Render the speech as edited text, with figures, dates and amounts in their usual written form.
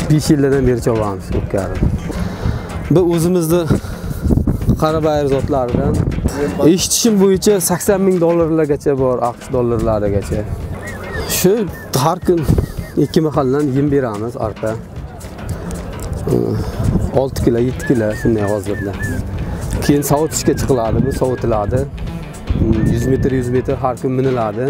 5 yildan beri cho'g'amiz ko'pkari. Bu o'zimizni Qarabayir zotlaridan eshitishim bo'yicha $80,000 bor, AQSh dollarlarigacha. Shu har kun 2 mahaldan yem beramiz arpa. 6 kilo, 7 kilo shunday hozirda. Keyin sovutishga chiqiladi, bu sovutiladi. 100 metr har kun miniladi.